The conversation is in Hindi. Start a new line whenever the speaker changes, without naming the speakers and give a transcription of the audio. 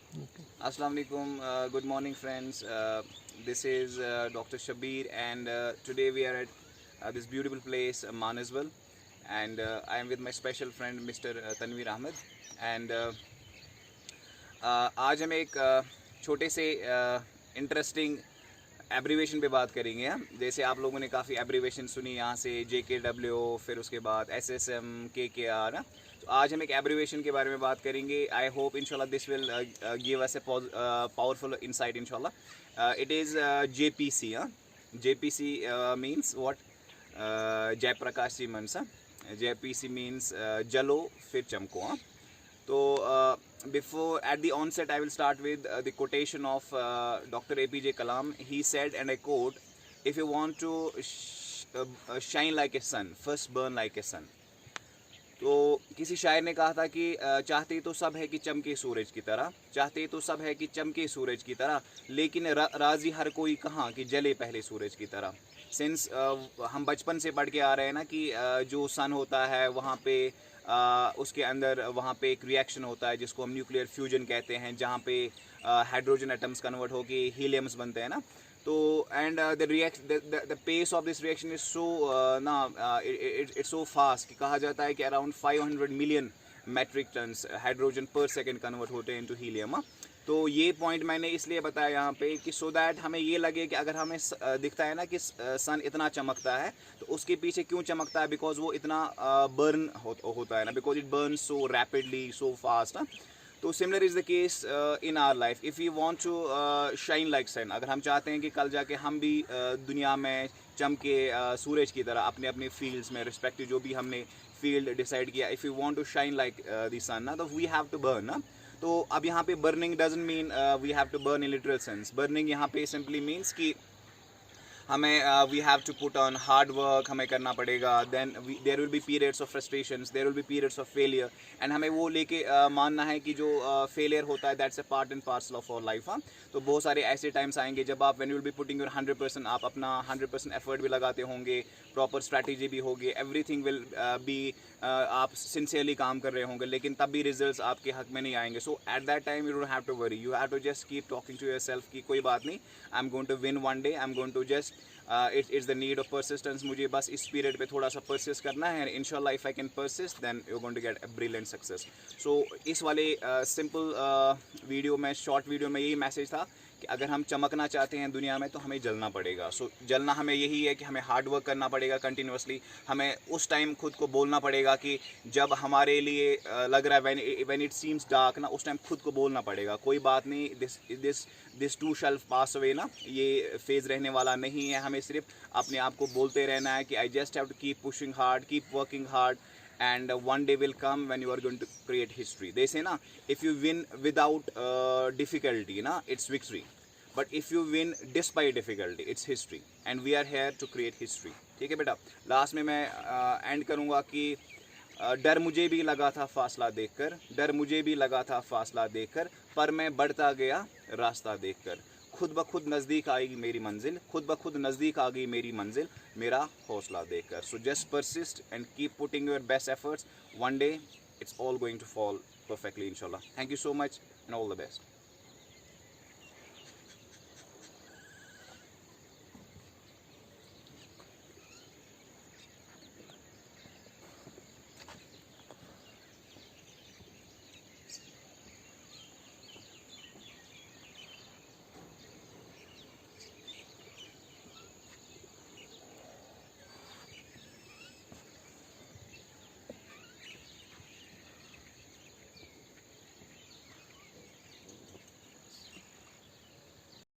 Assalamu alaikum. Good morning, friends. This is Dr. Shabir, and today we are at this beautiful place, Manaswal, and I am with my special friend, Mr. Tanveer Ahmed. And आज हम एक छोटे से इंटरेस्टिंग एब्रीवेशन पे बात करेंगे हम। जैसे आप लोगों ने काफ़ी एब्रीवेशन सुनी यहाँ से, JKW, फिर उसके बाद SSM, KKR ना। तो आज हम एक एब्रीवेशन के बारे में बात करेंगे। आई होप इंशाल्लाह this will give us a powerful insight इंशाल्लाह। It is JPC। JPC means what? Jayaprakash ji मनस। JPC मीन्स जलो फिर चमको। तो before at the onset I will start with the quotation of Dr. APJ Kalam. He said, and I quote, if you want to shine like a sun, first burn like a sun. तो किसी शायर ने कहा था कि चाहते तो सब है कि चमके सूरज की तरह, चाहते तो सब है कि चमके सूरज की तरह, लेकिन राजी हर कोई कहाँ कि जले पहले सूरज की तरह। सिंस हम बचपन से पढ़ के आ रहे हैं ना कि जो सन होता है वहाँ पे उसके अंदर वहाँ पे एक रिएक्शन होता है जिसको हम न्यूक्लियर फ्यूजन कहते हैं, जहाँ पे हाइड्रोजन एटम्स कन्वर्ट होके हीलियम्स बनते हैं ना। तो and the pace of this reaction is so it's so fast कि कहा जाता है कि around 500 million metric tons hydrogen per second convert होते हैं इनटू हीलियम। तो ये पॉइंट मैंने इसलिए बताया यहाँ पे कि सो दैट हमें ये लगे कि अगर हमें दिखता है ना कि सन इतना चमकता है तो उसके पीछे क्यों चमकता है, बिकॉज वो इतना बर्न होता है ना, because it burn so rapidly so fast. तो similar is the case in our life. If you want to shine like sun, अगर हम चाहते हैं कि कल जाके हम भी दुनिया में चमके सूरज की तरह अपने अपने फील्ड्स में रिस्पेक्टिव जो भी हमने फील्ड डिसाइड किया, if you want to shine like the sun ना, तो वी हैव टू बर्न ना। तो अब यहाँ पे burning doesn't mean we have to burn in literal sense. Burning यहाँ पे सिंपली मीन्स कि हमें we have to put on hard work, हमें करना पड़ेगा। Then there will be periods of frustrations, there will be periods of failure, and हमें वो लेके मानना है कि जो फेलियर होता है that's a part and parcel of our life. तो बहुत सारे ऐसे टाइम्स आएंगे जब आप when you will be putting your 100%, आप अपना 100% एफर्ट भी लगाते होंगे, प्रॉपर स्ट्रैटेजी भी होगी, एवरीथिंग विल बी आप सिंसियरली काम कर रहे होंगे, लेकिन तब भी रिजल्ट्स आपके हक में नहीं आएंगे। So at that time you don't have to worry, you have to just keep talking to yourself कि कोई बात नहीं, I am going to win one day, I am going to just it's the need of persistence. मुझे बस इस पीरियड पे थोड़ा सा परसिस्ट करना है, एंड इंशाल्लाह if I can persist then you going to get a brilliant success. So इस वाले सिंपल वीडियो में, शॉर्ट वीडियो में यही मैसेज था कि अगर हम चमकना चाहते हैं दुनिया में तो हमें जलना पड़ेगा। सो जलना हमें यही है कि हमें हार्ड वर्क करना पड़ेगा कंटिन्यूसली। हमें उस टाइम खुद को बोलना पड़ेगा कि जब हमारे लिए लग रहा है व्हेन इट सीम्स डार्क ना, उस टाइम खुद को बोलना पड़ेगा कोई बात नहीं, this to shell pass away ना, ये फेज़ रहने वाला नहीं है। हमें सिर्फ अपने आप को बोलते रहना है कि I just have to keep pushing hard, keep working hard, and one day will come when you are going to create history. They say na, if you win without difficulty na, it's victory, but if you win despite difficulty it's history, and we are here to create history. ठीक है बेटा। लास्ट में मैं एंड करूँगा कि डर मुझे भी लगा था फासला देखकर, डर मुझे भी लगा था फासला देखकर, पर मैं बढ़ता गया रास्ता देखकर, खुद ब खुद नज़दीक आई मेरी मंजिल, खुद ब खुद नज़दीक आ गई मेरी मंजिल, मेरा हौसला देखकर। So just persist and keep putting your best efforts, one day it's all going to fall perfectly inshallah. Thank you so much and all the best.